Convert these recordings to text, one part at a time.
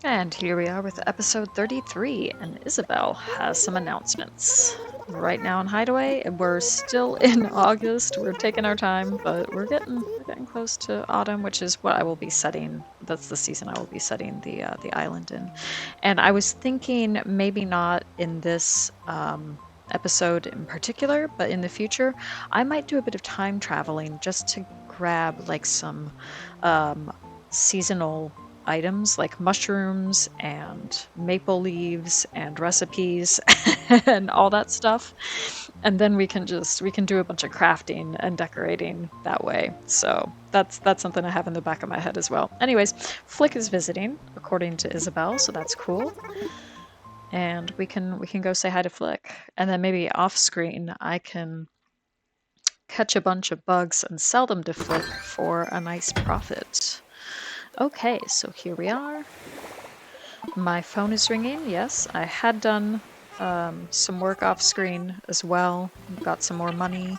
And here we are with episode 33, and Isabel has some announcements. Right now in Hideaway, we're still in August. We're taking our time, but we're getting close to autumn, which is what I will be setting. That's the season I will be setting the island in. And I was thinking maybe not in this episode in particular, but in the future, I might do a bit of time traveling just to grab like some seasonal items like mushrooms and maple leaves and recipes and all that stuff, and then we can do a bunch of crafting and decorating that way. So that's something I have in the back of my head as well. Anyways, Flick is visiting according to Isabel, so that's cool, and we can go say hi to Flick, and then maybe off screen I can catch a bunch of bugs and sell them to Flick for a nice profit. Okay, so here we are. My phone is ringing. Yes, I had done some work off screen as well. Got some more money.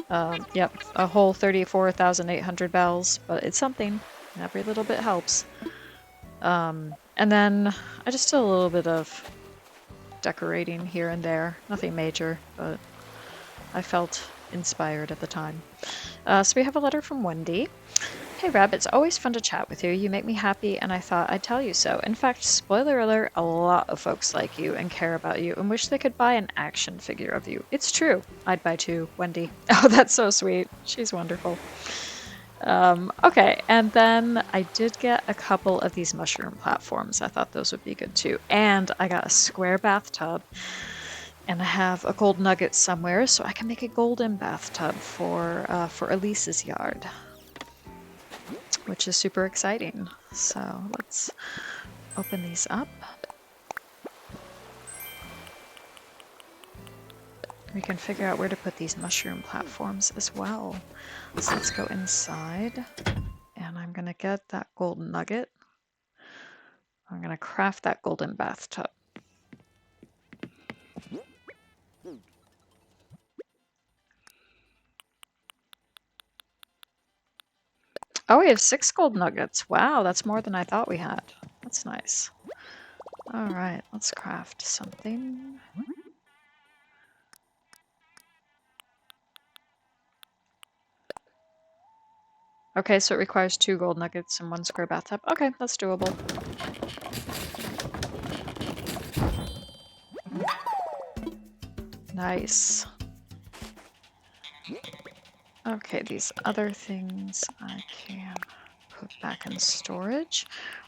Yep, a whole 34,800 bells, but it's something. Every little bit helps. And then I just did a little bit of decorating here and there. Nothing major, but I felt inspired at the time. So we have a letter from Wendy. Hey Reb, it's always fun to chat with you. You make me happy, and I thought I'd tell you so. In fact, spoiler alert, a lot of folks like you and care about you and wish they could buy an action figure of you. It's true. I'd buy two, Wendy. Oh, that's so sweet. She's wonderful. Okay, and then I did get a couple of these mushroom platforms. I thought those would be good too. And I got a square bathtub. And I have a gold nugget somewhere, so I can make a golden bathtub for Elise's yard, which is super exciting. So let's open these up. We can figure out where to put these mushroom platforms as well. So let's go inside, and I'm gonna get that golden nugget. I'm gonna craft that golden bathtub. Oh, we have 6 gold nuggets. Wow, that's more than I thought we had. That's nice. All right, let's craft something. Okay, so it requires 2 gold nuggets and 1 square bathtub. Okay, that's doable. Nice. Okay, these other things I can put back in storage.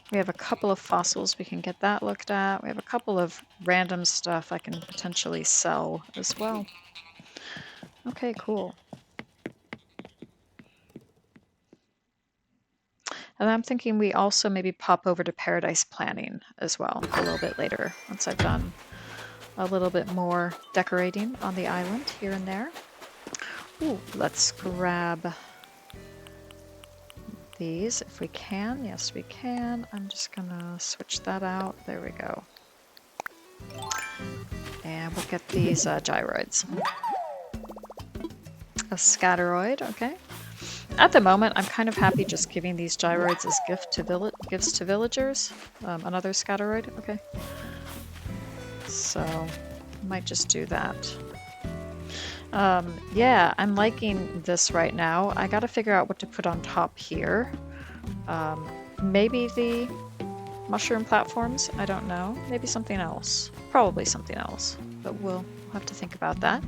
We have a couple of fossils we can get that looked at. We have a couple of random stuff I can potentially sell as well. Okay, cool. And I'm thinking we also maybe pop over to Paradise Planning as well a little bit later, once I've done a little bit more decorating on the island here and there. Ooh, let's grab these if we can. Yes, we can. I'm just gonna switch that out. There we go. And we'll get these gyroids. A scatteroid, okay. At the moment, I'm kind of happy just giving these gyroids as gifts to villagers. Another scatteroid, okay. So, might just do that. Yeah, I'm liking this right now. I gotta figure out what to put on top here. Maybe the mushroom platforms? I don't know. Maybe something else. Probably something else. But we'll have to think about that.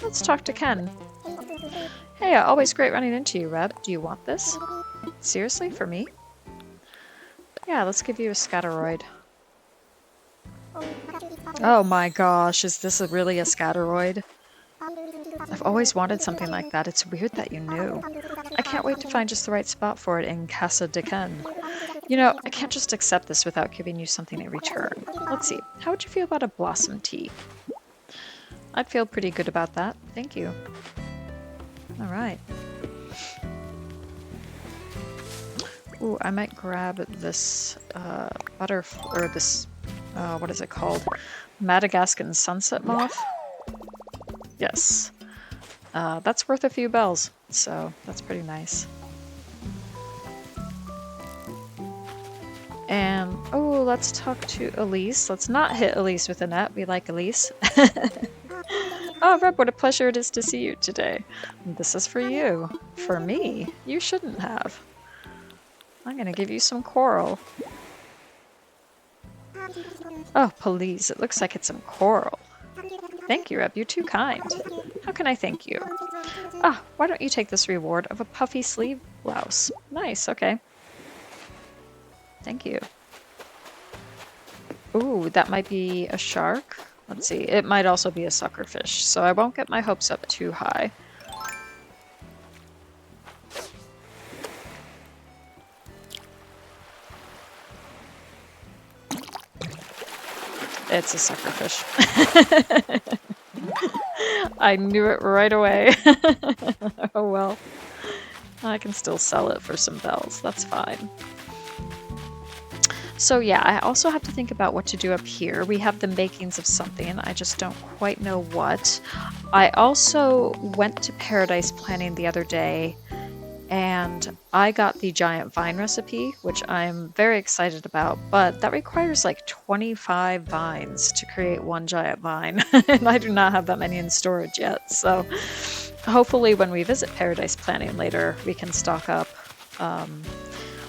Let's talk to Ken. Hey, always great running into you, Reb. Do you want this? Seriously? For me? Yeah, let's give you a scatteroid. Oh my gosh, is this really a scatteroid? I've always wanted something like that. It's weird that you knew. I can't wait to find just the right spot for it in Casa de Ken. You know, I can't just accept this without giving you something in return. Let's see, how would you feel about a blossom tea? I'd feel pretty good about that. Thank you. Alright. Ooh, I might grab this what is it called? Madagascan sunset moth? Yes. That's worth a few bells, so that's pretty nice. And, oh, let's talk to Elise. Let's not hit Elise with a net. We like Elise. Oh, Reb, what a pleasure it is to see you today. This is for you. For me? You shouldn't have. I'm gonna give you some coral. Oh, please, it looks like it's some coral. Thank you, Reb, you're too kind. How can I thank you? Ah, why don't you take this reward of a puffy sleeve blouse? Nice, okay. Thank you. Ooh, that might be a shark. Let's see, it might also be a suckerfish, so I won't get my hopes up too high. It's a suckerfish. I knew it right away. Oh well. I can still sell it for some bells, that's fine. So yeah, I also have to think about what to do up here. We have the makings of something, I just don't quite know what. I also went to Paradise Planning the other day, and I got the giant vine recipe, which I'm very excited about, but that requires like 25 vines to create one giant vine, and I do not have that many in storage yet, so hopefully when we visit Paradise Planning later, we can stock up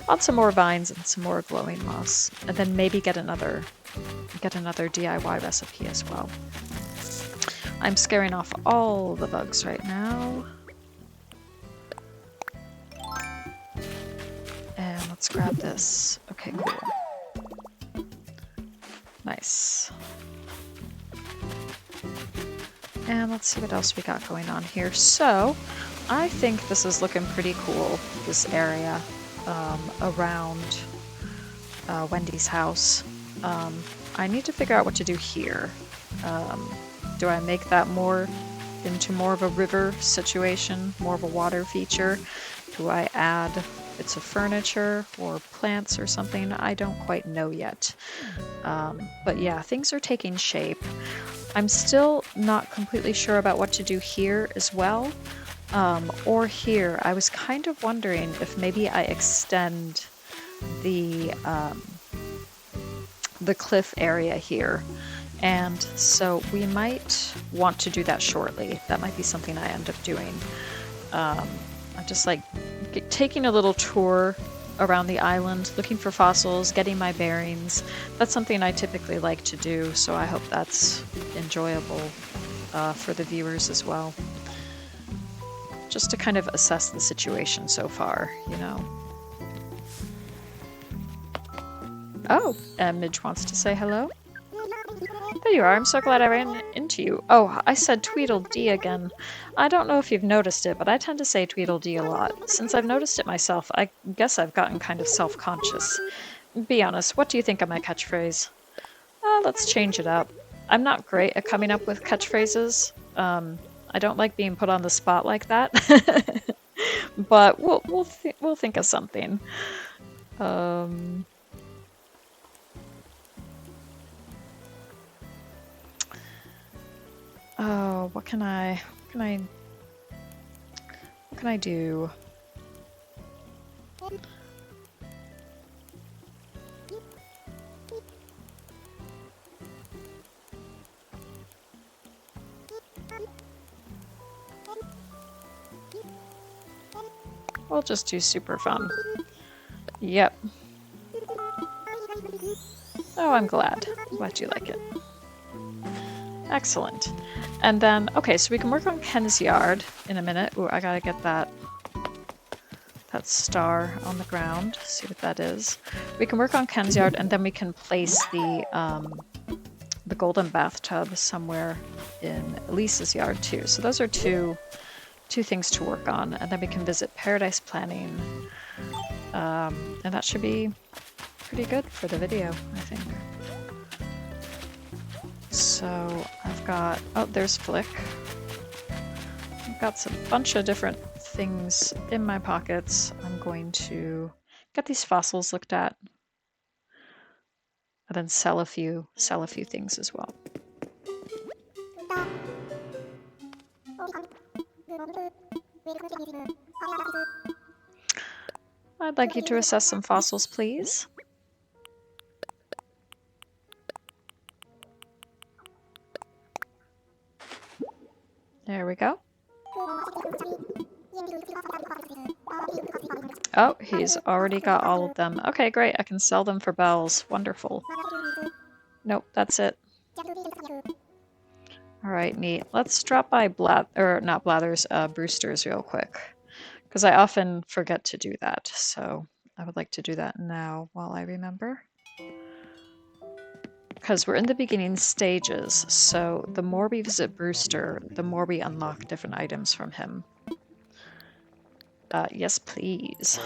on some more vines and some more glowing moss, and then maybe get another DIY recipe as well. I'm scaring off all the bugs right now. And let's grab this. Okay, cool. Nice. And let's see what else we got going on here. So, I think this is looking pretty cool, this area around Wendy's house. I need to figure out what to do here. Do I make that into more of a river situation, more of a water feature? Do I add bits of furniture or plants or something? I don't quite know yet. But yeah, things are taking shape. I'm still not completely sure about what to do here as well. Or here. I was kind of wondering if maybe I extend the cliff area here. And so we might want to do that shortly. That might be something I end up doing. I'm just like taking a little tour around the island, looking for fossils, getting my bearings. That's something I typically like to do, so I hope that's enjoyable for the viewers as well. Just to kind of assess the situation so far, you know. Oh, and Midge wants to say hello. There you are, I'm so glad I ran into you. Oh, I said Tweedledee again. I don't know if you've noticed it, but I tend to say Tweedledee a lot. Since I've noticed it myself, I guess I've gotten kind of self-conscious. Be honest, what do you think of my catchphrase? Let's change it up. I'm not great at coming up with catchphrases. I don't like being put on the spot like that. But we'll think of something. Oh, what can I do? We'll just do super fun. Yep. Oh, I'm glad. I'm glad you like it. Excellent. And then, okay, so we can work on Ken's yard in a minute. Ooh, I gotta get that star on the ground. See what that is. We can work on Ken's yard, and then we can place the golden bathtub somewhere in Elise's yard too. So those are two things to work on, and then we can visit Paradise Planning. And that should be pretty good for the video, I think. So I've got, oh, there's Flick. I've got a bunch of different things in my pockets. I'm going to get these fossils looked at, and then sell a few things as well. I'd like you to assess some fossils, please. There we go. Oh, he's already got all of them. Okay, great. I can sell them for bells. Wonderful. Nope, that's it. All right, neat. Let's drop by Brewster's real quick, because I often forget to do that. So I would like to do that now while I remember. Because we're in the beginning stages, so the more we visit Brewster, the more we unlock different items from him. Yes, please.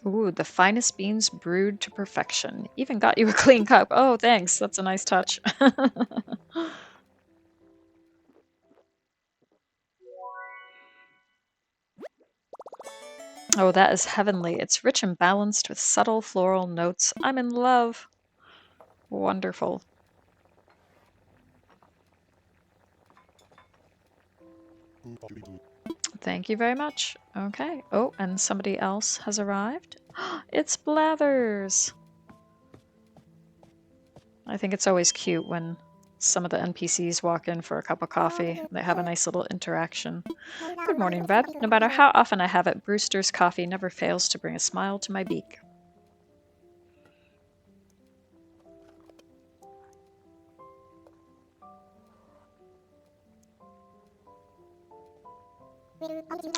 Ooh, the finest beans brewed to perfection. Even got you a clean cup. Oh, thanks. That's a nice touch. Oh, that is heavenly. It's rich and balanced with subtle floral notes. I'm in love. Wonderful. Thank you very much. Okay. Oh, and somebody else has arrived. It's Blathers. I think it's always cute when some of the NPCs walk in for a cup of coffee. They have a nice little interaction. Good morning, Brad. No matter how often I have it, Brewster's coffee never fails to bring a smile to my beak.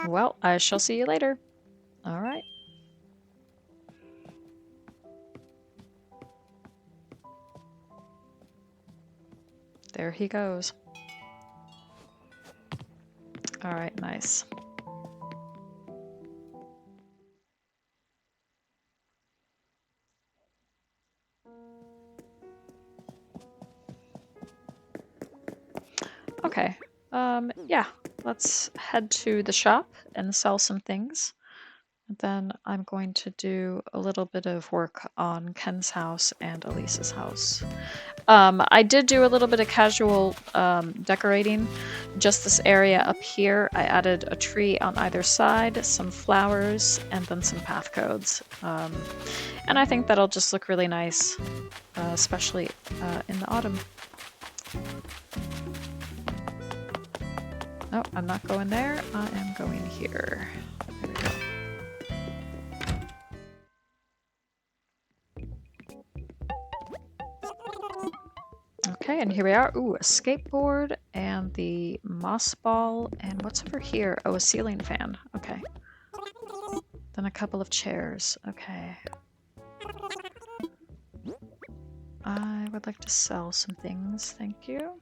Well, I shall see you later. All right. There he goes. All right, nice. Okay. Yeah, let's head to the shop and sell some things. And then I'm going to do a little bit of work on Ken's house and Elise's house. I did do a little bit of casual decorating. Just this area up here, I added a tree on either side, some flowers, and then some path codes. And I think that'll just look really nice, especially in the autumn. No, I'm not going there. I am going here. There we go. Okay, and here we are. Ooh, a skateboard and the moss ball. And what's over here? Oh, a ceiling fan. Okay. Then a couple of chairs. Okay. I would like to sell some things. Thank you.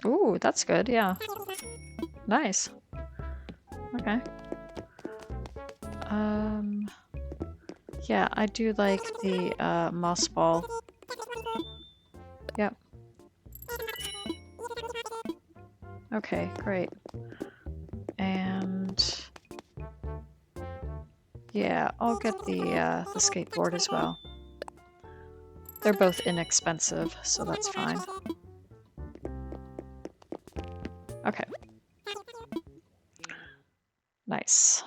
Ooh, that's good. Yeah. Nice. Okay. Yeah, I do like the moss ball. Yep. Okay, great. And yeah, I'll get the skateboard as well. They're both inexpensive, so that's fine. Okay. Nice.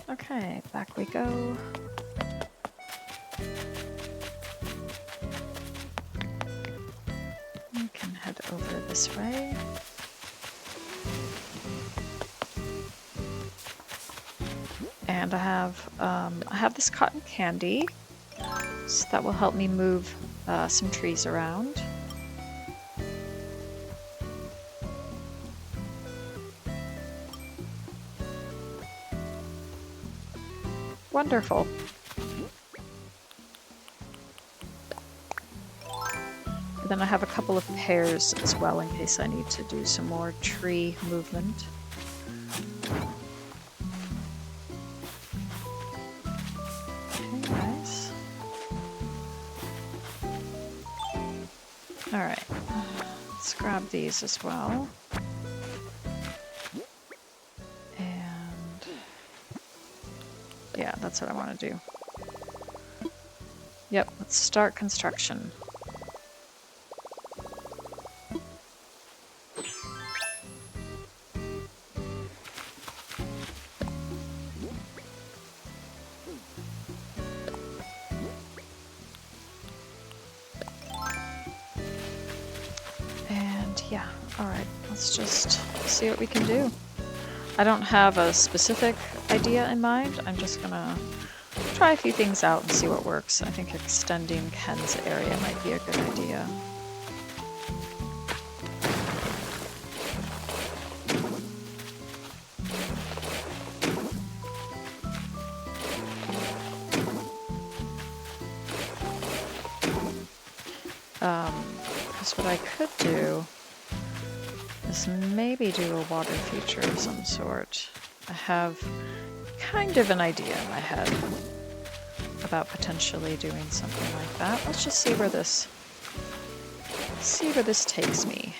Okay, back we go. We can head over this way. And I have this cotton candy, so that will help me move some trees around. Wonderful. And then I have a couple of pears as well in case I need to do some more tree movement. Okay, nice. of these as well. And yeah, that's what I want to do. Yep, let's start construction. And yeah, alright, let's just see what we can do. I don't have a specific idea in mind. I'm just gonna try a few things out and see what works. I think extending Ken's area might be a good idea. Because what I could do is maybe do a water feature of some sort. I have kind of an idea in my head about potentially doing something like that. Let's just see where this takes me.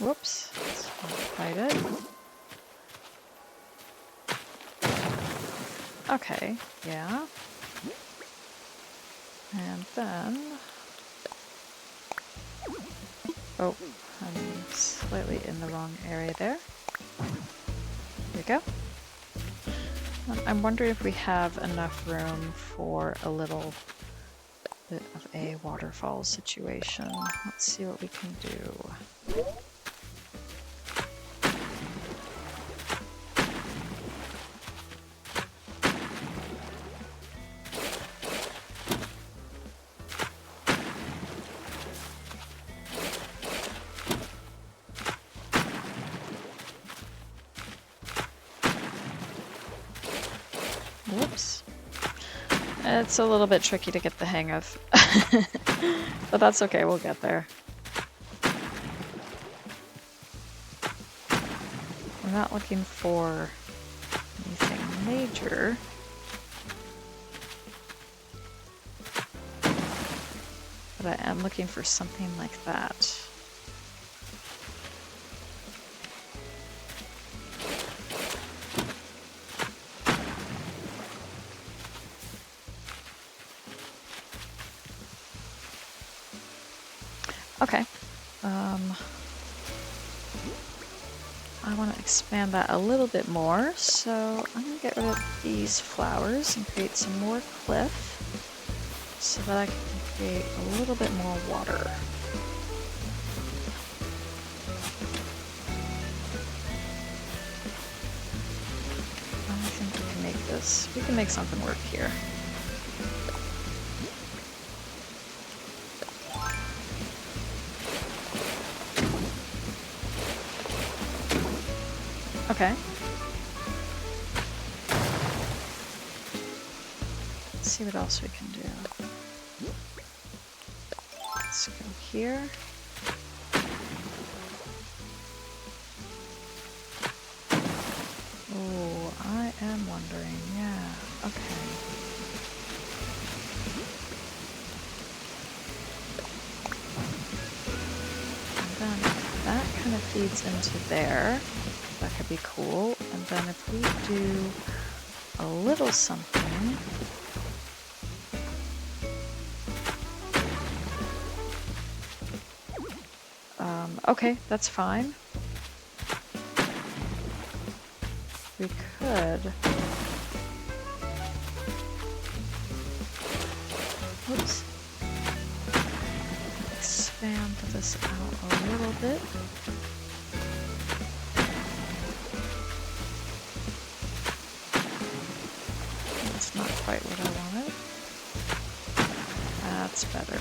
Whoops, let's not quite it. Okay, yeah. And then... oh, I'm slightly in the wrong area there. There we go. I'm wondering if we have enough room for a little bit of a waterfall situation. Let's see what we can do. Whoops. It's a little bit tricky to get the hang of. But that's okay, we'll get there. We're not looking for anything major. But I am looking for something like that. Okay. I want to expand that a little bit more, so I'm going to get rid of these flowers and create some more cliff so that I can create a little bit more water. I think we can make this, we can make something work here. Okay. Let's see what else we can do. Let's go here. Oh, I am wondering, yeah, okay. And then that kind of feeds into there. That could be cool. And then if we do a little something, okay, that's fine. We could, whoops, expand this out a little bit. That's not quite what I wanted. That's better.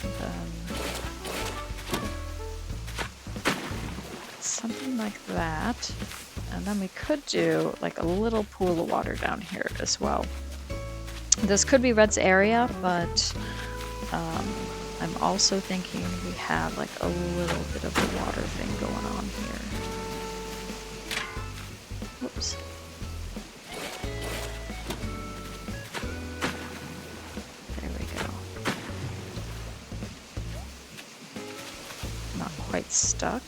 And then something like that. And then we could do like a little pool of water down here as well. This could be Red's area, but I'm also thinking we have like a little bit of a water thing going on here. Whoops. quite stuck.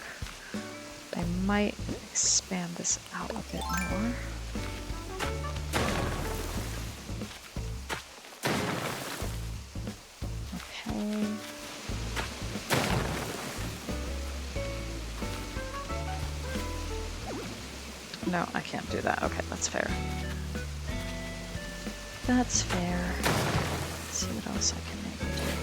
I might expand this out a bit more. Okay. No, I can't do that. Okay, that's fair. That's fair. Let's see what else I can maybe do here.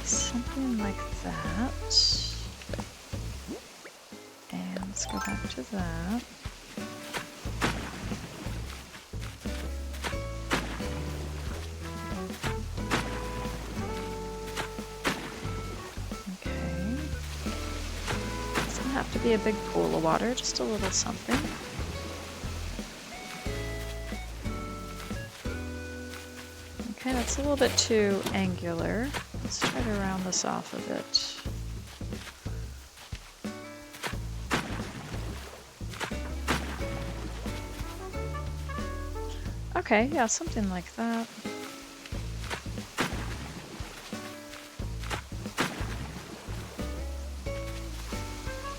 Something like that. And let's go back to that. Have to be a big pool of water, just a little something. Okay, that's a little bit too angular. Let's try to round this off a bit. Okay, yeah, something like that.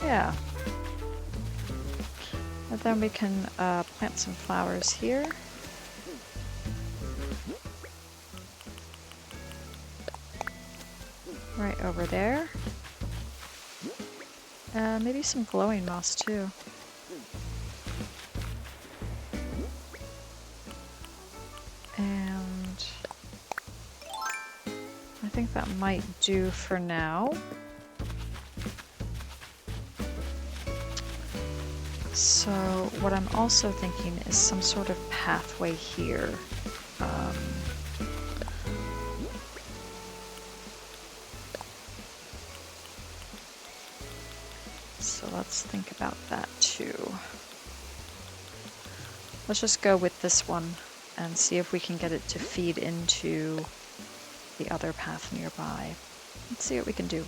Yeah. And then we can plant some flowers here. Right over there. Maybe some glowing moss too. And I think that might do for now. So what I'm also thinking is some sort of pathway here. So let's think about that too. Let's just go with this one and see if we can get it to feed into the other path nearby. Let's see what we can do.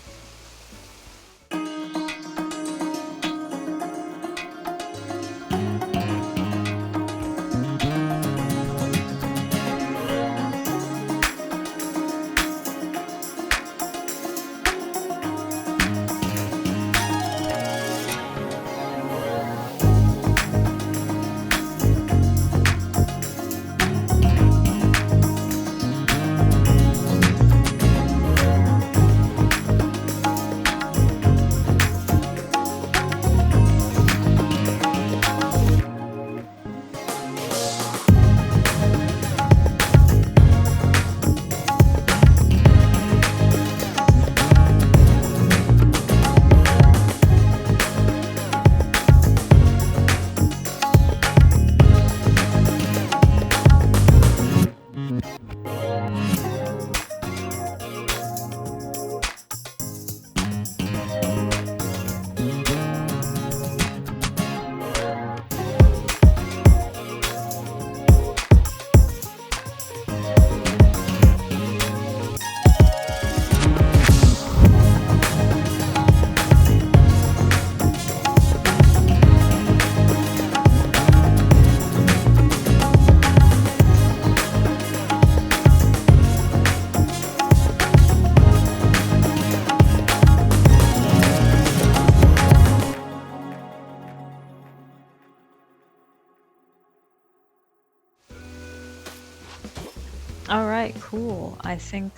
All right, cool. I think,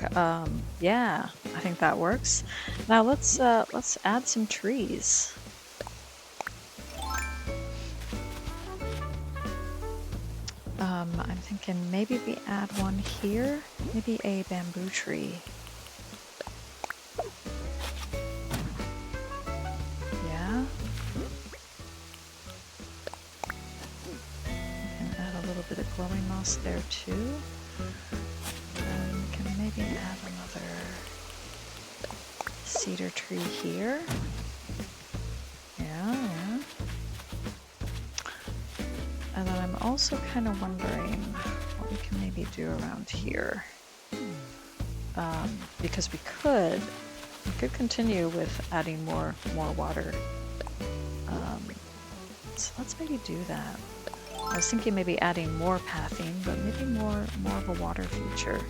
yeah, I think that works. Now let's add some trees. I'm thinking maybe we add one here, maybe a bamboo tree. Yeah. We can add a little bit of glowing moss there too. And we can maybe add another cedar tree here. Yeah. And then I'm also kind of wondering what we can maybe do around here. Because we could continue with adding more water. So let's maybe do that. I was thinking maybe adding more pathing, but maybe more of a water feature.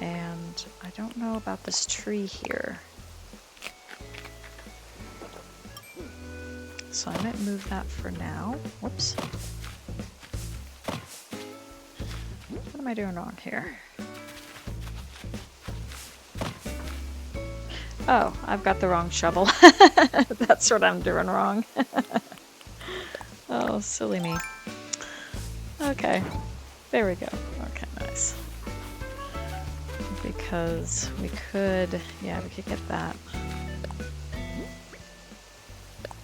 And I don't know about this tree here. So I might move that for now. Whoops. What am I doing wrong here? Oh, I've got the wrong shovel. That's what I'm doing wrong. Oh, silly me. Okay, there we go. Okay, nice. Because we could, yeah, we could get that.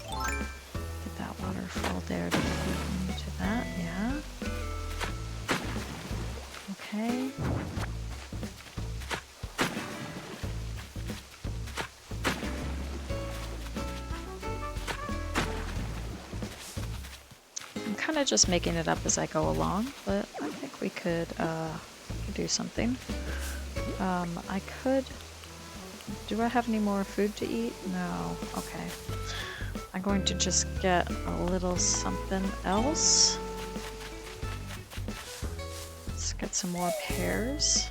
Get that waterfall there to feed into that, yeah. Okay. I'm kind of just making it up as I go along, but I think we could do something. I could... Do I have any more food to eat? No. Okay. I'm going to just get a little something else. Let's get some more pears.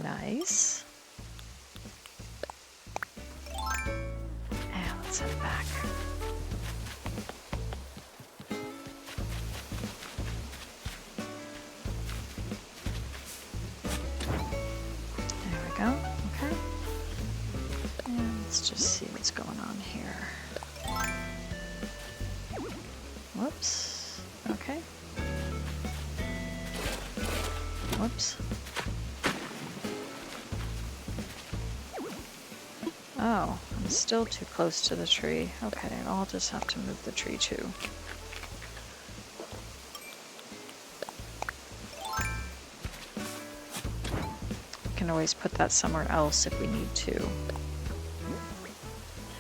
Nice. And let's head back. There we go. Okay. And let's just see what's going on here. Whoops. Okay. Whoops. Oh, I'm still too close to the tree. Okay, I'll just have to move the tree too. We can always put that somewhere else if we need to.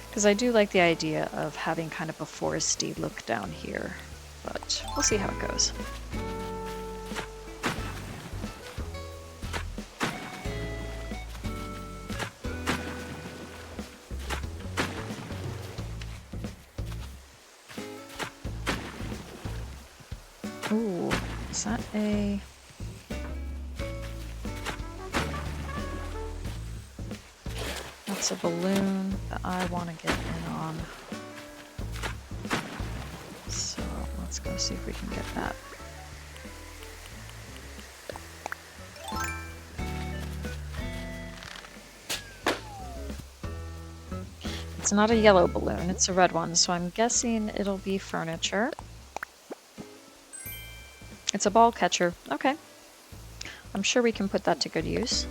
Because I do like the idea of having kind of a foresty look down here, but we'll see how it goes. Ooh, is that a... That's a balloon that I want to get in on. So let's go see if we can get that. It's not a yellow balloon, it's a red one, so I'm guessing it'll be furniture. It's a ball catcher. Okay. I'm sure we can put that to good use.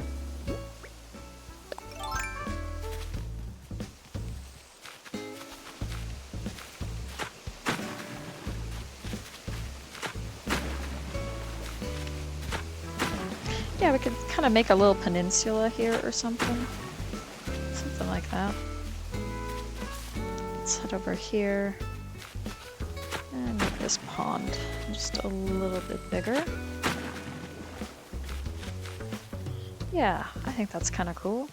Yeah, we could kind of make a little peninsula here or something. Something like that. Let's head over here. And make this pond just a little bit bigger. Yeah, I think that's kind of cool.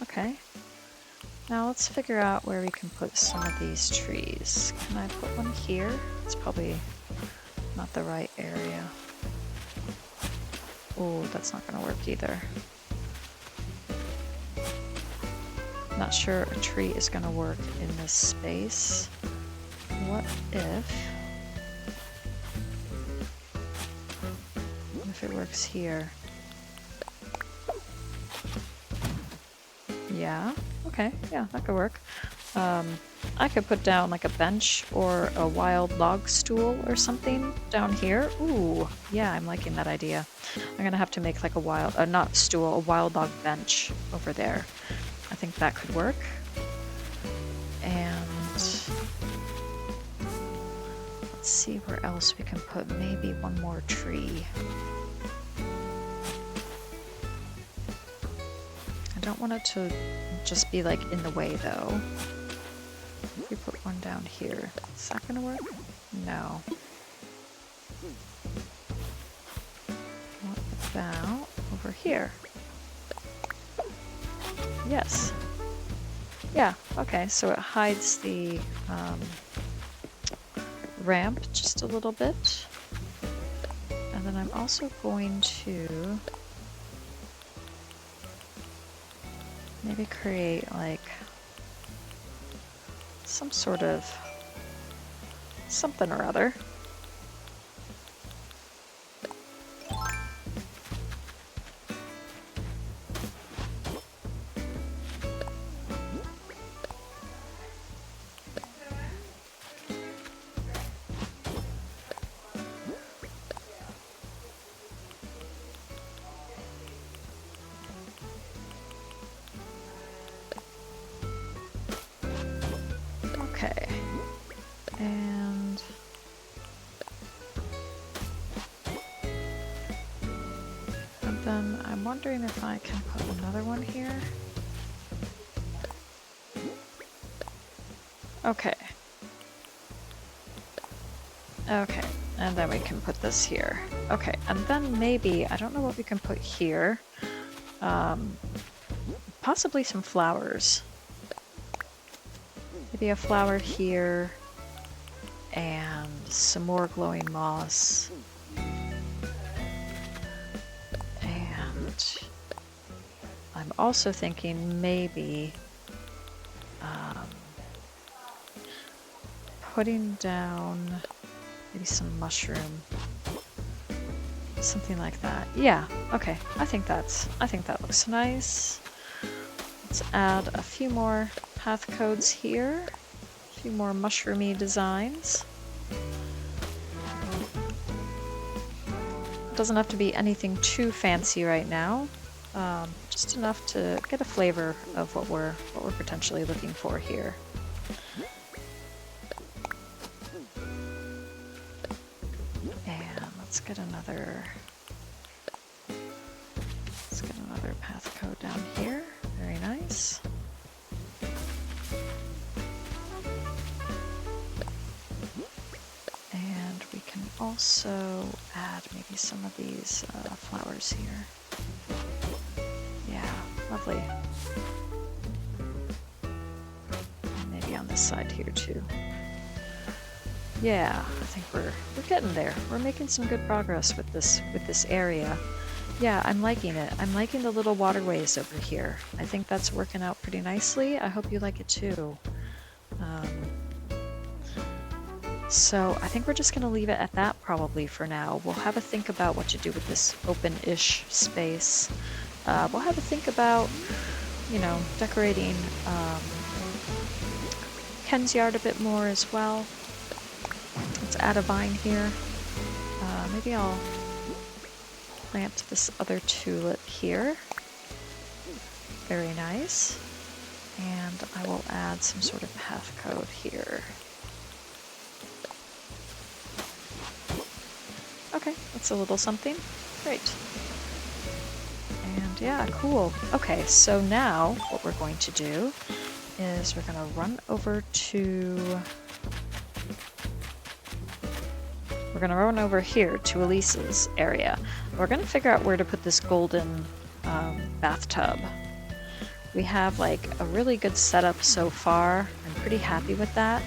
Okay. Now let's figure out where we can put some of these trees. Can I put one here? It's probably not the right area. Oh, that's not going to work either. Not sure a tree is going to work in this space. What if it works here? Yeah, okay, yeah, that could work. I could put down like a bench or a wild log stool or something down here. Ooh, yeah, I'm liking that idea. I'm gonna have to make like a wild, not stool, a wild log bench over there. I think that could work. And let's see where else we can put maybe one more tree. I don't want it to just be like in the way though. If we put one down here, is that gonna work? No. What about over here? Yes. Yeah, okay, so it hides the ramp just a little bit. And then I'm also going to maybe create like some sort of something or other. Okay. And then I'm wondering if I can put another one here. Okay. Okay, and then we can put this here. Okay, and then maybe, I don't know what we can put here. Possibly some flowers. Maybe a flower here, and some more glowing moss. And I'm also thinking maybe putting down maybe some mushroom, something like that. Yeah, okay. I think that looks nice. Let's add a few more path codes here, a few more mushroomy designs. It doesn't have to be anything too fancy right now, just enough to get a flavor of what we're potentially looking for here. And let's get another path code down here. Very nice. And we can also add maybe some of these flowers here. Yeah, lovely. And maybe on this side here too. Yeah, I think we're getting there. We're making some good progress with this area. Yeah, I'm liking it. I'm liking the little waterways over here. I think that's working out pretty nicely. I hope you like it too. So I think we're just going to leave it at that probably for now. We'll have a think about what to do with this open-ish space. We'll have a think about, you know, decorating Ken's yard a bit more as well. Let's add a vine here. Maybe I'll plant this other tulip here. Very nice. And I will add some sort of path code here. Okay, that's a little something. Great. And yeah, cool. Okay, so now what we're going to do is we're going to run over to... We're going to run over here to Elise's area. We're going to figure out where to put this golden bathtub. We have like a really good setup so far. I'm pretty happy with that.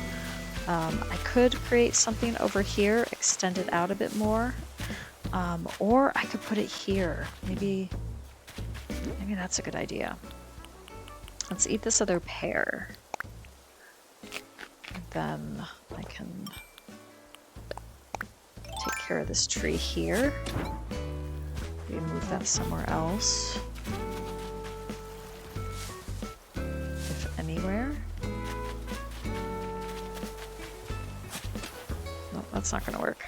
I could create something over here, extend it out a bit more, or I could put it here. Maybe that's a good idea. Let's eat this other pear. And then I can take care of this tree here. Maybe move that somewhere else. If anywhere. No, that's not gonna work.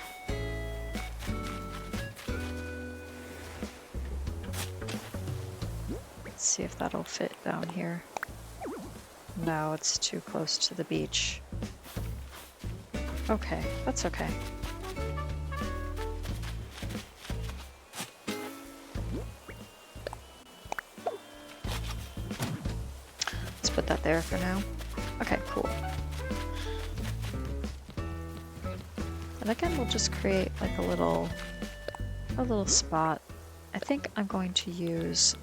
Let's see if that'll fit down here. No, it's too close to the beach. Okay, that's okay. Let's put that there for now. Okay, cool. And again, we'll just create like a little spot. I think I'm going to use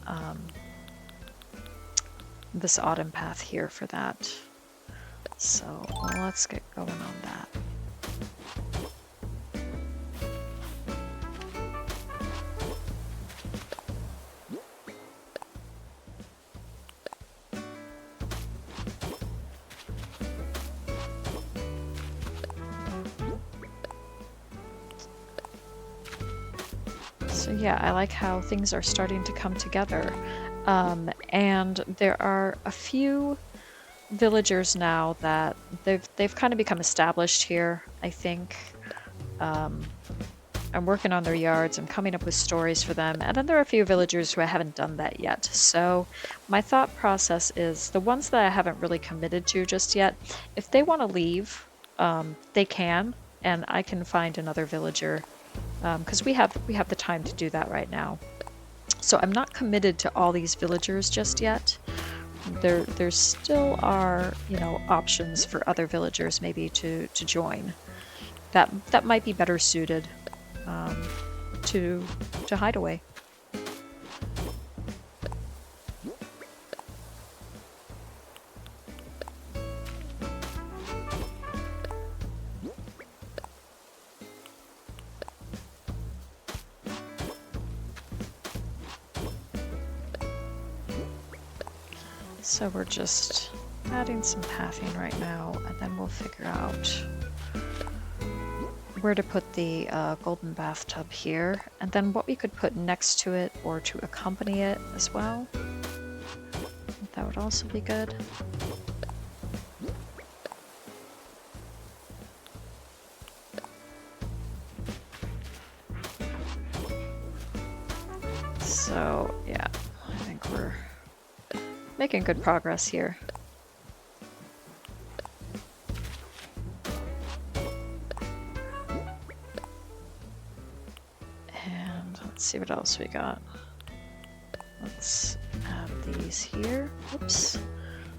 this autumn path here for that. So let's get going on that. So yeah, I like how things are starting to come together. And there are a few villagers now that they've kind of become established here, I think. I'm working on their yards, I'm coming up with stories for them, and then there are a few villagers who I haven't done that yet. So my thought process is the ones that I haven't really committed to just yet, if they want to leave, they can, and I can find another villager, because we have the time to do that right now. So I'm not committed to all these villagers just yet. There still are, you know, options for other villagers maybe to join. That might be better suited to Hideaway. So we're just adding some pathing right now, and then we'll figure out where to put the golden bathtub here, and then what we could put next to it or to accompany it as well. That would also be good. So yeah, I think we're making good progress here. And let's see what else we got. Let's add these here. Oops.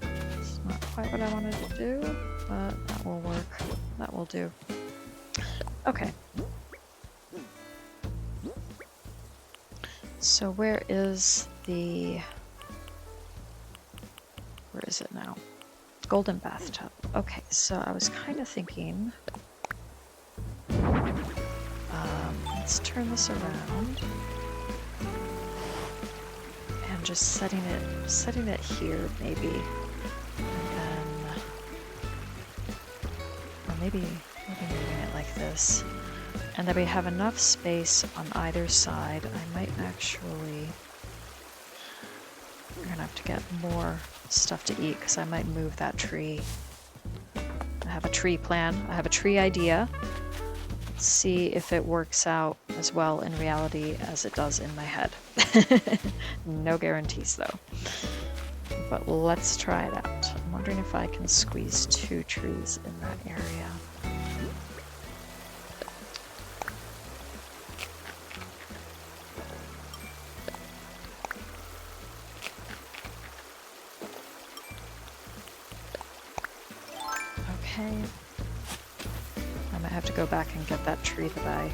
It's not quite what I wanted to do, but that will work. That will do. Okay. So where is it now? Golden bathtub. Okay, so I was kind of thinking, let's turn this around and just setting it here maybe, and then, or maybe moving it like this, and then we have enough space on either side. I might actually, we're gonna have to get more stuff to eat because I might move that tree. I have a tree plan. I have a tree idea. Let's see if it works out as well in reality as it does in my head. No guarantees though. But let's try it out. I'm wondering if I can squeeze 2 trees in that area. I might have to go back and get that tree that I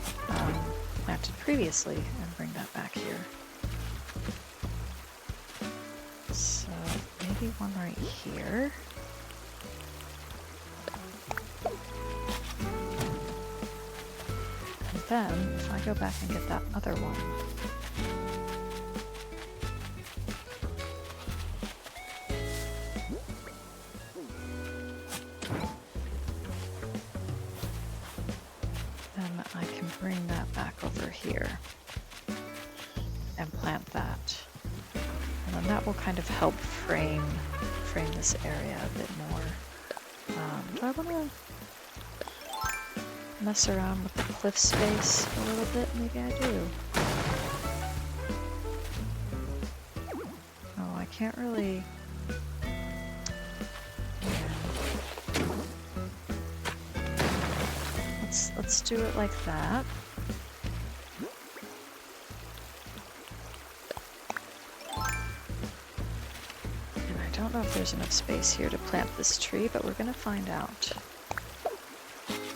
planted previously and bring that back here. So maybe one right here. And then if I go back and get that other one, I can bring that back over here and plant that. And then that will kind of help frame this area a bit more. Do I want to mess around with the cliff space a little bit? Maybe I do. Oh, I can't really... Let's do it like that. And I don't know if there's enough space here to plant this tree, but we're gonna find out.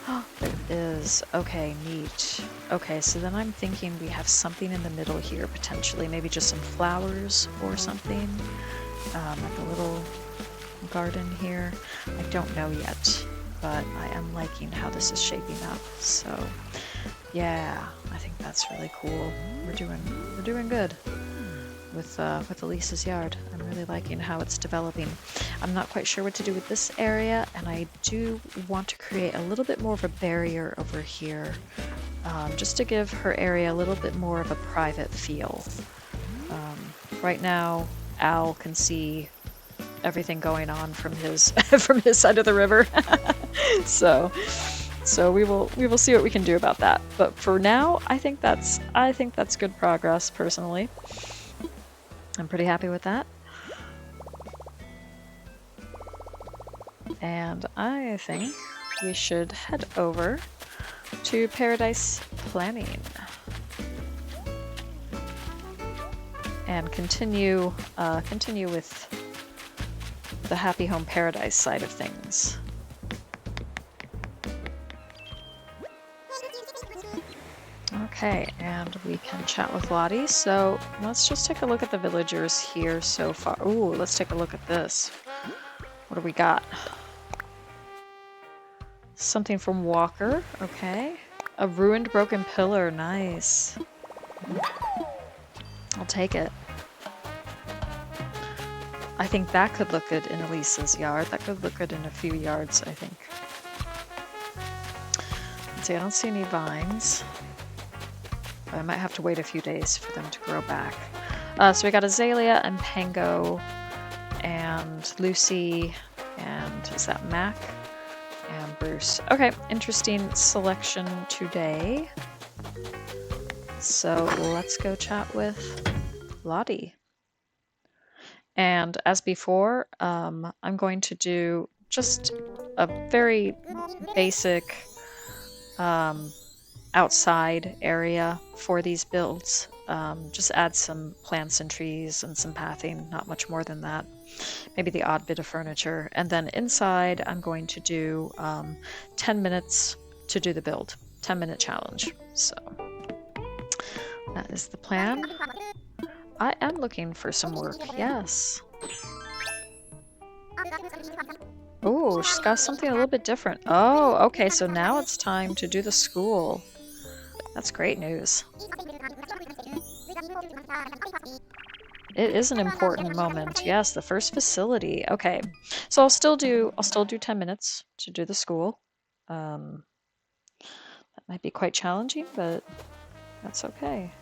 Oh, there is. Okay, neat. Okay, so then I'm thinking we have something in the middle here, potentially. Maybe just some flowers or something. at the little garden here. I don't know yet, but I am liking how this is shaping up. So yeah, I think that's really cool. We're doing good with Elise's yard. I'm really liking how it's developing. I'm not quite sure what to do with this area, and I do want to create a little bit more of a barrier over here, just to give her area a little bit more of a private feel. Right now, Al can see everything going on from his from his side of the river. so we will see what we can do about that. But for now, I think that's good progress personally. I'm pretty happy with that. And I think we should head over to Paradise Planning and continue with the Happy Home Paradise side of things. Okay, and we can chat with Lottie. So let's just take a look at the villagers here so far. Ooh, let's take a look at this. What do we got? Something from Walker. Okay. A ruined broken pillar. Nice. I'll take it. I think that could look good in Elise's yard. That could look good in a few yards, I think. Let's see, I don't see any vines. I might have to wait a few days for them to grow back. So we got Azalea and Pango and Lucy and is that Mac and Bruce. Okay, interesting selection today. So let's go chat with Lottie. And as before, I'm going to do just a very basic outside area for these builds. Just add some plants and trees and some pathing, not much more than that. Maybe the odd bit of furniture. And then inside, I'm going to do 10 minutes to do the build. 10-minute challenge. So that is the plan. I am looking for some work, yes. Oh, she's got something a little bit different. Oh, okay, so now it's time to do the school. That's great news. It is an important moment. Yes, the first facility. Okay. So I'll still do 10 minutes to do the school. That might be quite challenging, but that's okay.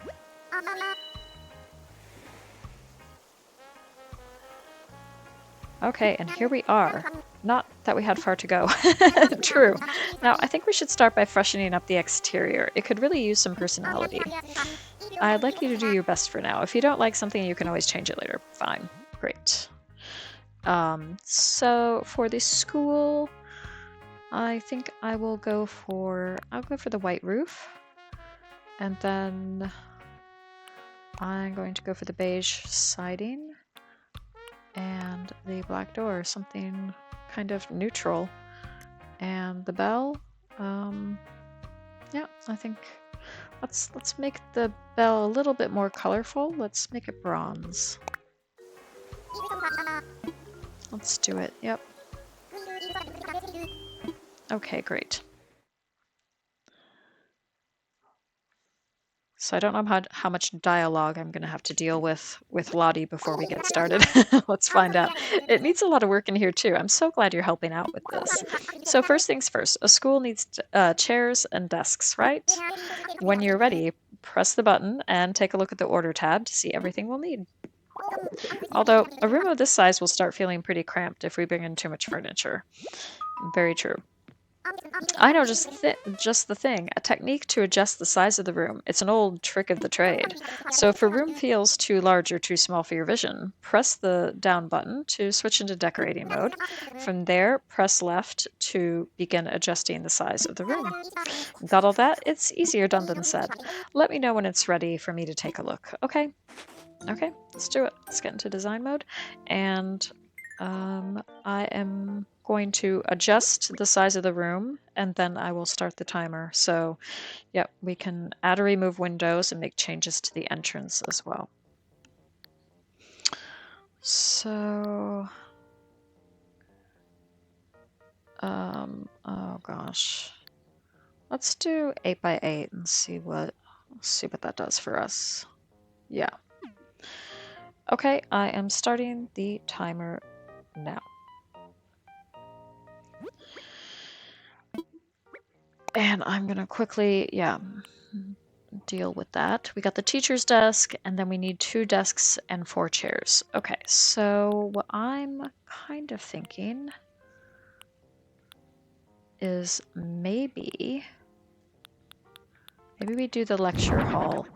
Okay, and here we are. Not that we had far to go. True. Now, I think we should start by freshening up the exterior. It could really use some personality. I'd like you to do your best for now. If you don't like something, you can always change it later. Fine. Great. So for the school, I think I will go for the white roof. And then I'm going to go for the beige siding. And the black door, something kind of neutral. And the bell, yeah, I think let's make the bell a little bit more colorful. Let's make it bronze. Let's do it, yep. Okay, great. So I don't know how much dialogue I'm going to have to deal with Lottie before we get started. Let's find out. It needs a lot of work in here too. I'm so glad you're helping out with this. So first things first, a school needs chairs and desks, right? When you're ready, press the button and take a look at the order tab to see everything we'll need. Although a room of this size will start feeling pretty cramped if we bring in too much furniture. Very true. I know just the thing, a technique to adjust the size of the room. It's an old trick of the trade. So if a room feels too large or too small for your vision, press the down button to switch into decorating mode. From there, press left to begin adjusting the size of the room. Got all that? It's easier done than said. Let me know when it's ready for me to take a look. Okay, let's do it. Let's get into design mode. And I am going to adjust the size of the room and then I will start the timer. So yeah, we can add or remove windows and make changes to the entrance as well. So, oh gosh. Let's do 8 by 8 and see what that does for us. Yeah. Okay, I am starting the timer now. And I'm gonna quickly, yeah, deal with that. We got the teacher's desk, and then we need 2 desks and 4 chairs. Okay, so what I'm kind of thinking is maybe we do the lecture hall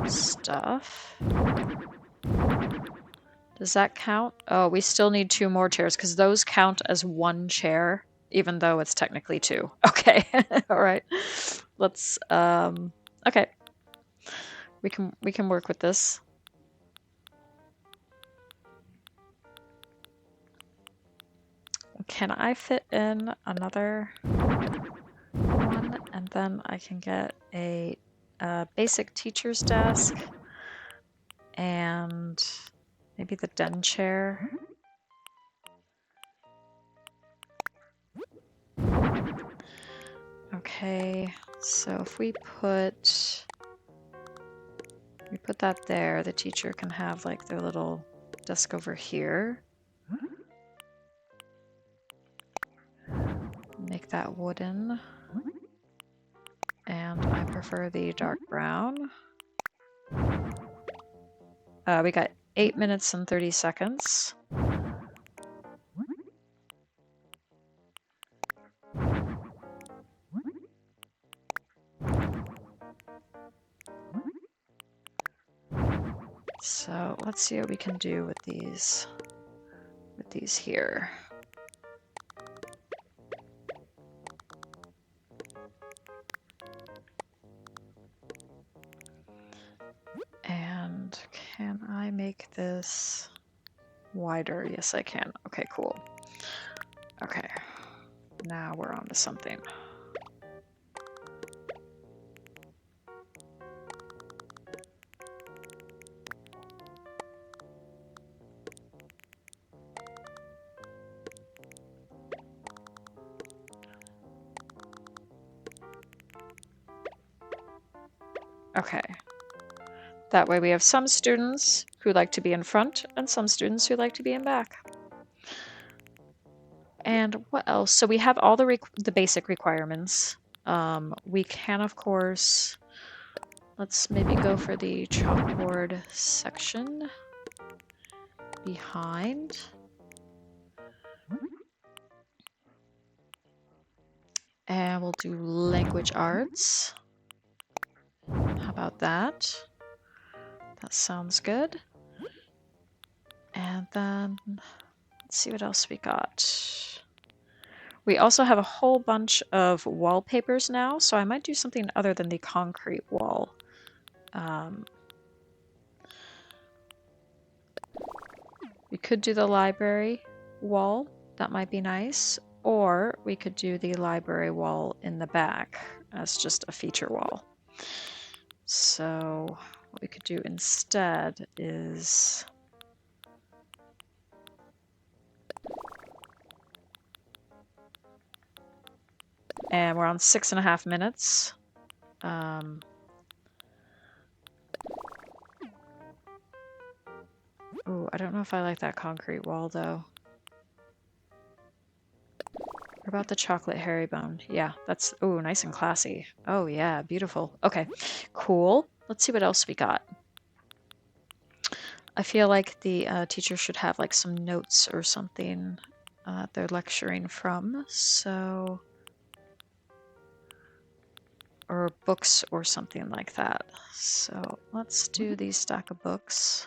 stuff. Does that count? Oh, we still need 2 more chairs because those count as 1 chair, even though it's technically 2. Okay, all right. Let's okay. We can work with this. Can I fit in another one, and then I can get a basic teacher's desk and maybe the den chair. Okay, so if we put that there, the teacher can have like their little desk over here. Make that wooden. And I prefer the dark brown. We got 8 minutes and 30 seconds. So let's see what we can do with these here. And can I make this wider? Yes, I can. Okay, cool. Okay, now we're on to something. Okay. That way we have some students who like to be in front and some students who like to be in back. And what else? So we have all the basic requirements. We can, of course, let's maybe go for the chalkboard section behind. And we'll do language arts. How about that? That sounds good. And then let's see what else we got. We also have a whole bunch of wallpapers now, so I might do something other than the concrete wall. We could do the library wall. That might be nice. Or we could do the library wall in the back as just a feature wall. So what we could do instead is... And we're on 6.5 minutes. Oh, I don't know if I like that concrete wall though. What about the chocolate herringbone? Yeah, that's, oh, nice and classy. Oh yeah, beautiful. Okay, cool. Let's see what else we got. I feel like the teacher should have like some notes or something they're lecturing from, so... Or books or something like that. So let's do the stack of books.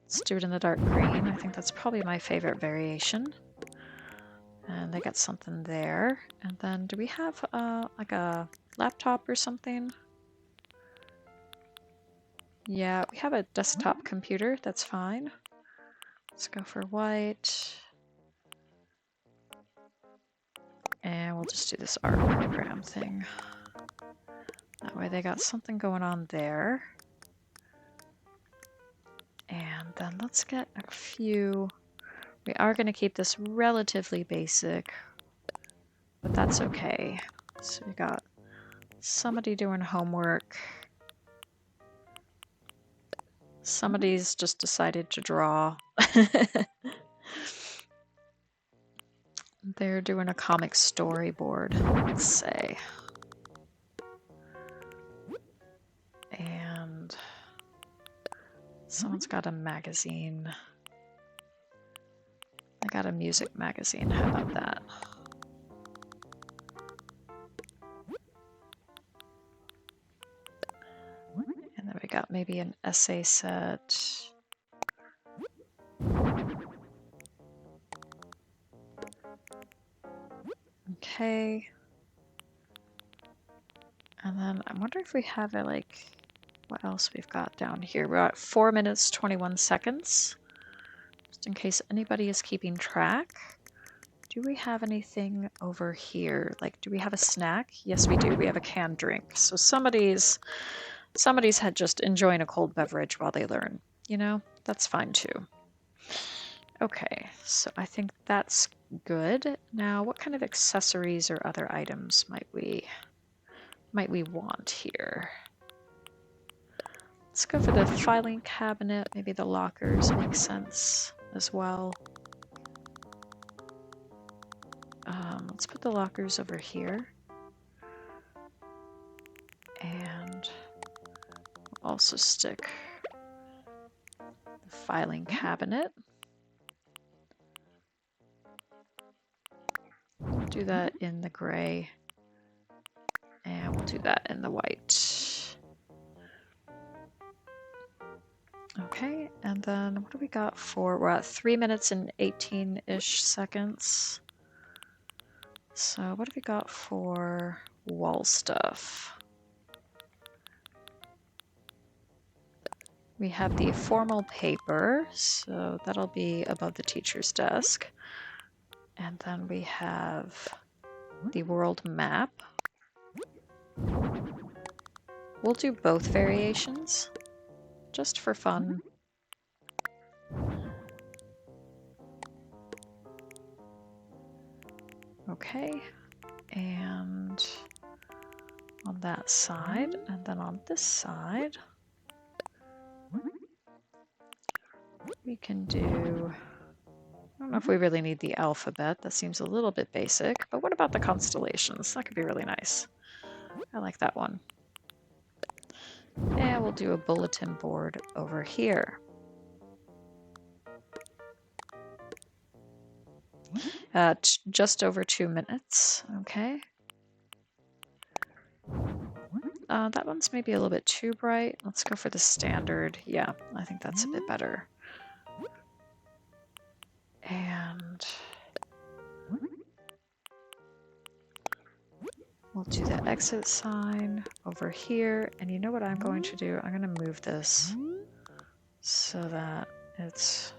Let's do it in the dark green. I think that's probably my favorite variation. And they got something there. And then do we have like a laptop or something? Yeah, we have a desktop computer. That's fine. Let's go for white. And we'll just do this art program thing. That way they got something going on there. And And then let's get a few. We are going to keep this relatively basic, but that's okay. So we got somebody doing homework. Somebody's just decided to draw. They're doing a comic storyboard, let's say. And someone's got a magazine. I got a music magazine. How about that? And then we got maybe an essay set. Okay. And then I wonder if we have it like, what else we've got down here. We're at 4 minutes, 21 seconds. Just in case anybody is keeping track. Do we have anything over here? Like, do we have a snack? Yes, we do. We have a canned drink. So somebody's had just enjoying a cold beverage while they learn. You know, that's fine too. Okay, so I think that's good. Now, what kind of accessories or other items might we want here? Let's go for the filing cabinet. Maybe the lockers make sense as well. Let's put the lockers over here. And we'll also stick the filing cabinet. We'll do that in the gray. And we'll do that in the white. Okay, and then what do we got for? We're at 3 minutes and 18-ish seconds. So what have we got for wall stuff? We have the formal paper, so that'll be above the teacher's desk. And then we have the world map. We'll do both variations, just for fun. Okay, and on that side, and then on this side, we can do, I don't know if we really need the alphabet, that seems a little bit basic, but what about the constellations? That could be really nice. I like that one. And we'll do a bulletin board over here. Just over 2 minutes, okay. That one's maybe a little bit too bright. Let's go for the standard. Yeah, I think that's a bit better. And we'll do the exit sign over here. And you know what I'm going to do? I'm going to move this so that it's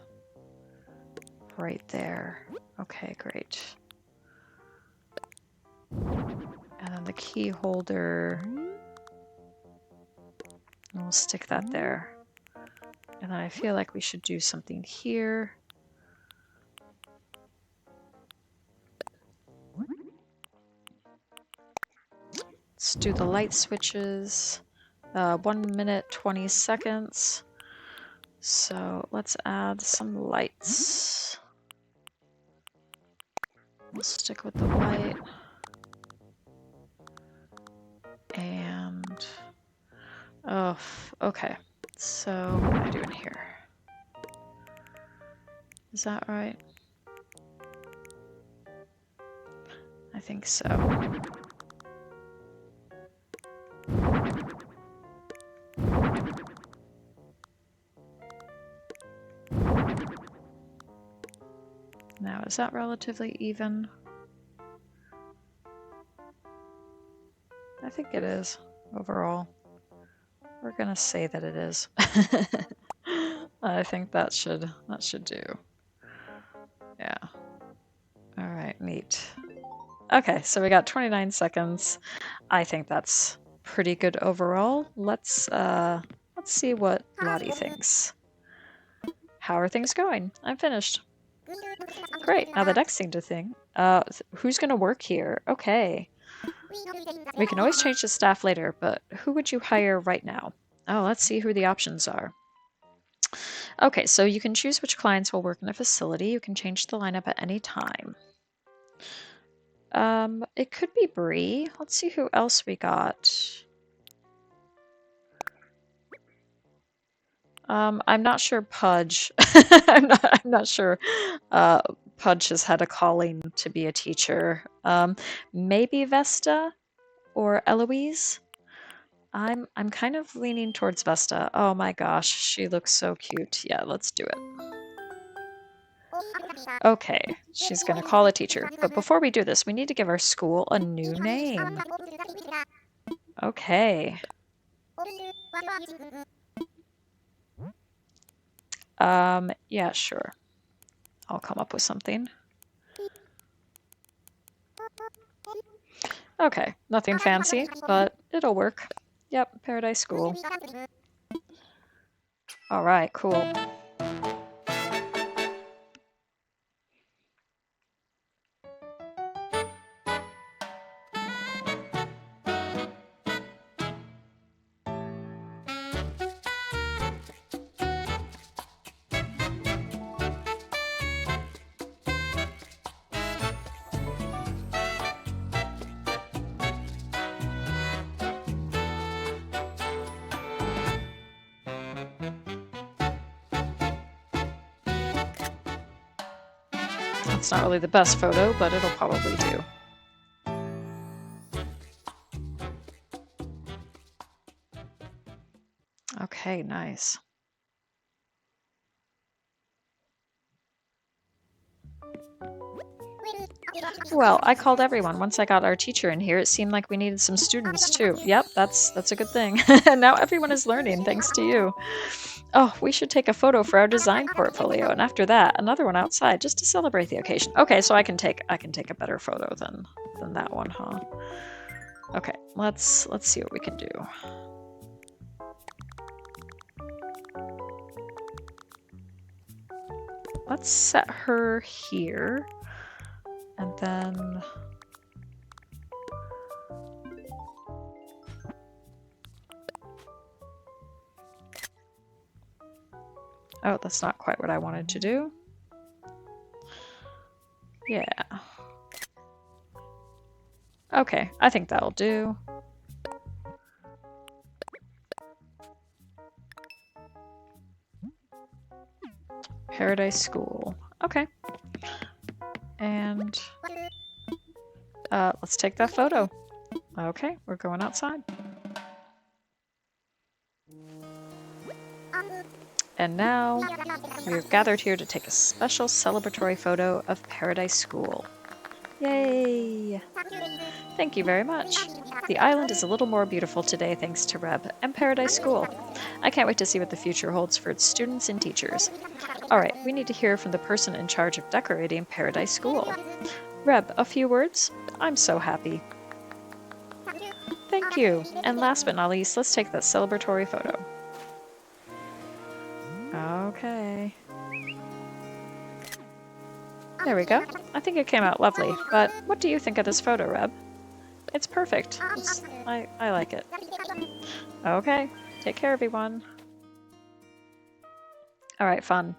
right there. Okay, great. And then the key holder, we'll stick that there. And then I feel like we should do something here. Let's do the light switches. 1 minute, 20 seconds. So let's add some lights. We'll stick with the white. And, oh, okay. So what am I doing here? Is that right? I think so. Now, is that relatively even? I think it is, overall. We're gonna say that it is. I think that should do. Yeah. All right, neat. Okay, so we got 29 seconds. I think that's pretty good overall. Let's see what Lottie thinks. How are things going? I'm finished. Great. Now the next thing to think. Who's gonna work here? Okay. We can always change the staff later, but who would you hire right now? Oh, let's see who the options are. Okay, so you can choose which clients will work in a facility. You can change the lineup at any time. It could be Bree. Let's see who else we got. I'm not sure Pudge. I'm not sure. Pudge has had a calling to be a teacher. Maybe Vesta or Eloise. I'm kind of leaning towards Vesta. Oh my gosh, she looks so cute. Yeah, let's do it. Okay, she's gonna call a teacher. But before we do this, we need to give our school a new name. Okay. Yeah, sure. I'll come up with something. Okay, nothing fancy, but it'll work. Yep, Paradise School. All right, cool. It's not really the best photo, but it'll probably do. Okay, nice. Well, I called everyone. Once I got our teacher in here, it seemed like we needed some students too. Yep, that's a good thing. And now everyone is learning thanks to you. Oh, we should take a photo for our design portfolio, and after that, another one outside just to celebrate the occasion. Okay, so I can take a better photo than that one, huh? Okay, let's see what we can do. Let's set her here, and then oh, that's not quite what I wanted to do. Yeah. Okay, I think that'll do. Paradise School. Okay. And let's take that photo. Okay, we're going outside. And now we're gathered here to take a special celebratory photo of Paradise School. Yay! Thank you very much. The island is a little more beautiful today thanks to Reb and Paradise School. I can't wait to see what the future holds for its students and teachers. Alright, we need to hear from the person in charge of decorating Paradise School. Reb, a few words? I'm so happy. Thank you. And last but not least, let's take that celebratory photo. Okay. There we go. I think it came out lovely, but what do you think of this photo, Reb? It's perfect. I like it. Okay. Take care, everyone. Alright, fun.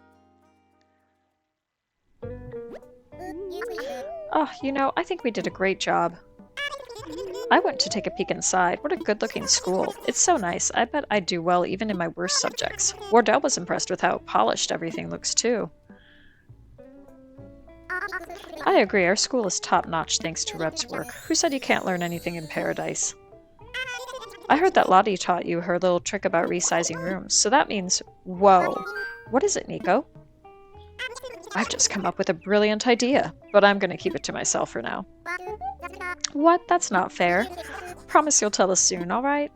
Oh, you know, I think we did a great job. I went to take a peek inside. What a good-looking school. It's so nice. I bet I'd do well even in my worst subjects. Wardell was impressed with how polished everything looks, too. I agree. Our school is top-notch thanks to Reb's work. Who said you can't learn anything in Paradise? I heard that Lottie taught you her little trick about resizing rooms, so that means... Whoa. What is it, Nico? I've just come up with a brilliant idea, but I'm going to keep it to myself for now. What? That's not fair. Promise you'll tell us soon, alright?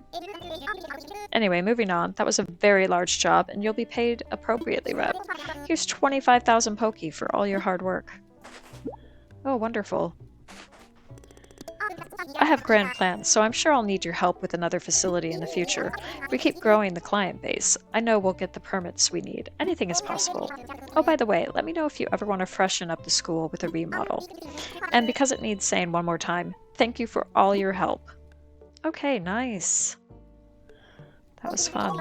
Anyway, moving on. That was a very large job, and you'll be paid appropriately, Reb. Here's 25,000 Poki for all your hard work. Oh, wonderful. I have grand plans, so I'm sure I'll need your help with another facility in the future. If we keep growing the client base, I know we'll get the permits we need. Anything is possible. Oh, by the way, let me know if you ever want to freshen up the school with a remodel. And because it needs saying one more time, thank you for all your help. Okay, nice. That was fun.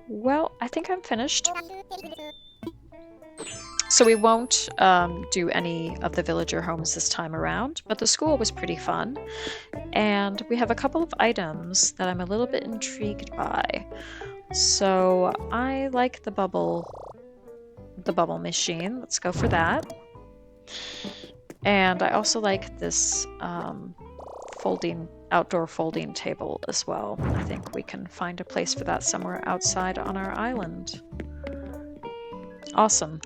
Well, I think I'm finished. So we won't do any of the villager homes this time around, but the school was pretty fun. And we have a couple of items that I'm a little bit intrigued by. So I like the bubble machine. Let's go for that. And I also like this outdoor folding table as well. I think we can find a place for that somewhere outside on our island. Awesome.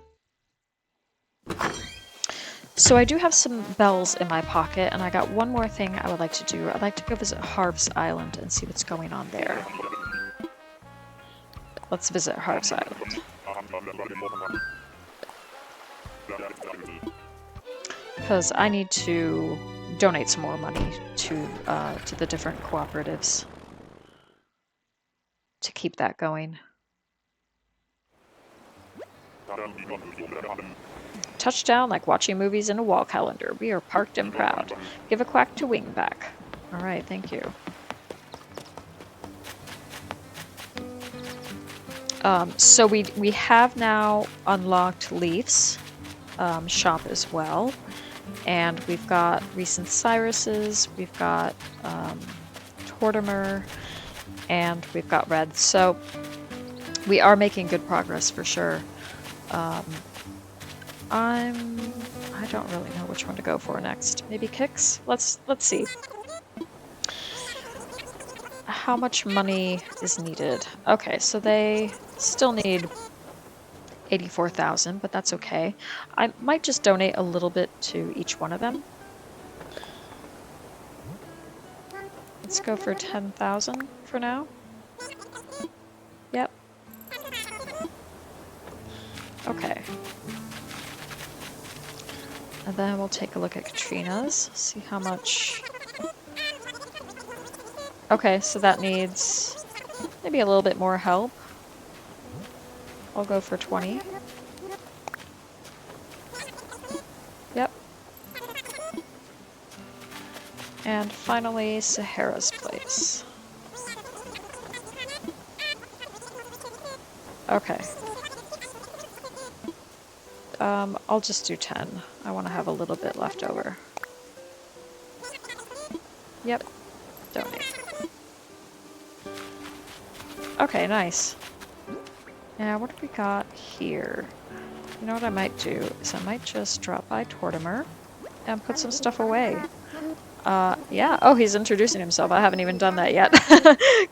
So I do have some bells in my pocket, and I got one more thing I would like to do. I'd like to go visit Harv's Island and see what's going on there. Let's visit Harv's Island. Because I need to donate some more money to the different cooperatives to keep that going. Touchdown like watching movies in a wall calendar. We are parked and proud. Give a quack to Wingback. All right, thank you. So we have now unlocked Leaf's shop as well. And we've got recent Cyrus's, we've got Tortimer, and we've got Red. So we are making good progress for sure. I don't really know which one to go for next. Maybe Kicks? Let's see. How much money is needed? Okay, so they still need 84,000, but that's okay. I might just donate a little bit to each one of them. Let's go for 10,000 for now. Yep. Okay. And then we'll take a look at Katrina's, see how much... Okay, so that needs maybe a little bit more help. I'll go for 20. Yep. And finally, Sahara's place. Okay. I'll just do 10. I want to have a little bit left over. Yep. Donate. Okay, nice. Now, what have we got here? You know what I might do is I might just drop by Tortimer and put some stuff away. Yeah. Oh, he's introducing himself. I haven't even done that yet.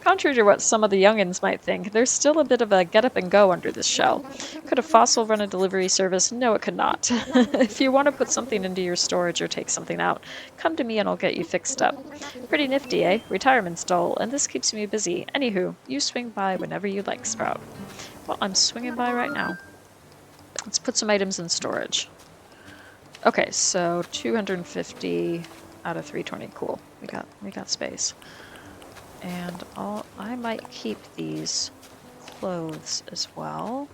Contrary to what some of the youngins might think, there's still a bit of a get up and go under this shell. Could a fossil run a delivery service? No, it could not. If you want to put something into your storage or take something out, come to me and I'll get you fixed up. Pretty nifty, eh? Retirement's dull, and this keeps me busy. Anywho, you swing by whenever you like, Sprout. Well, I'm swinging by right now. Let's put some items in storage. Okay, so 250 out of 320. Cool. We got space. And I might keep these clothes as well.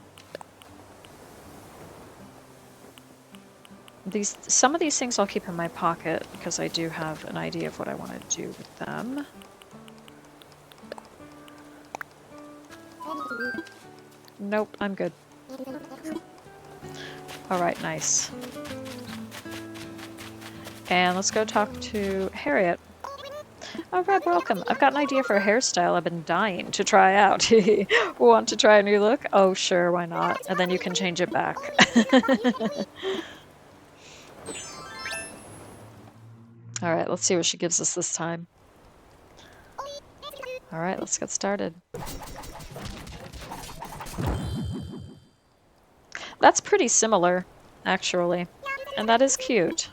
Some of these things I'll keep in my pocket because I do have an idea of what I want to do with them. Nope, I'm good. Alright, nice. And let's go talk to Harriet. Oh, Red, welcome. I've got an idea for a hairstyle I've been dying to try out. Want to try a new look? Oh, sure, why not? And then you can change it back. Alright, let's see what she gives us this time. Alright, let's get started. That's pretty similar, actually. And that is cute.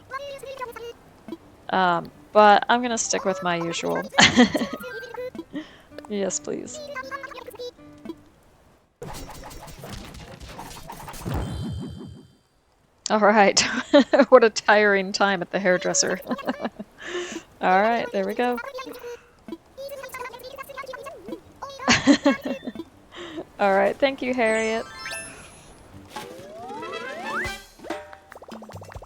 But I'm gonna stick with my usual. Yes, please. Alright. What a tiring time at the hairdresser. All right, there we go. All right, thank you, Harriet.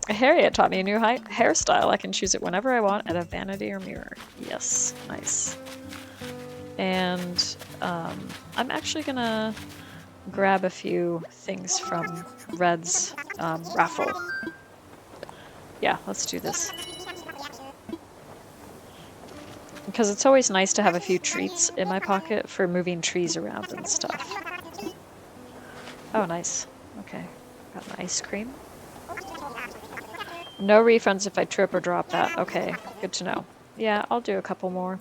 Harriet taught me a new hairstyle. I can choose it whenever I want at a vanity or mirror. Yes, nice. And I'm actually gonna grab a few things from Red's raffle. Yeah, let's do this. Because it's always nice to have a few treats in my pocket for moving trees around and stuff. Oh, nice. Okay, got an ice cream. No refunds if I trip or drop that. Okay, good to know. Yeah, I'll do a couple more.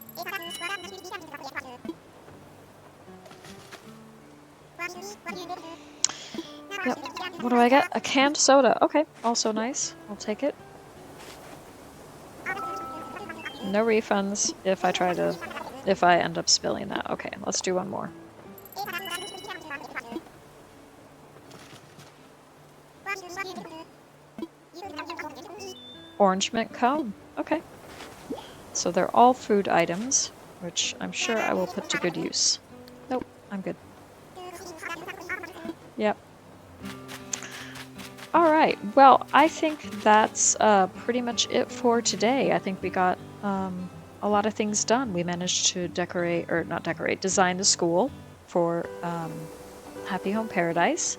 Yep. What do I get? A canned soda. Okay, also nice. I'll take it. No refunds if I end up spilling that. Okay, let's do one more. Orange mint cone. Okay. So they're all food items, which I'm sure I will put to good use. Nope, I'm good. Yep. All right, well, I think that's pretty much it for today. I think we got a lot of things done. We managed to design the school for Happy Home Paradise.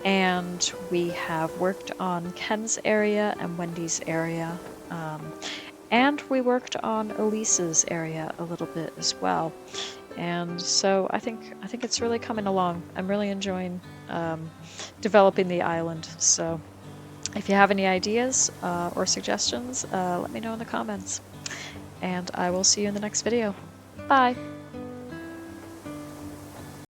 And we have worked on Ken's area and Wendy's area. And we worked on Elise's area a little bit as well. And so I think it's really coming along. I'm really enjoying developing the island. So if you have any ideas or suggestions, let me know in the comments. And I will see you in the next video. Bye!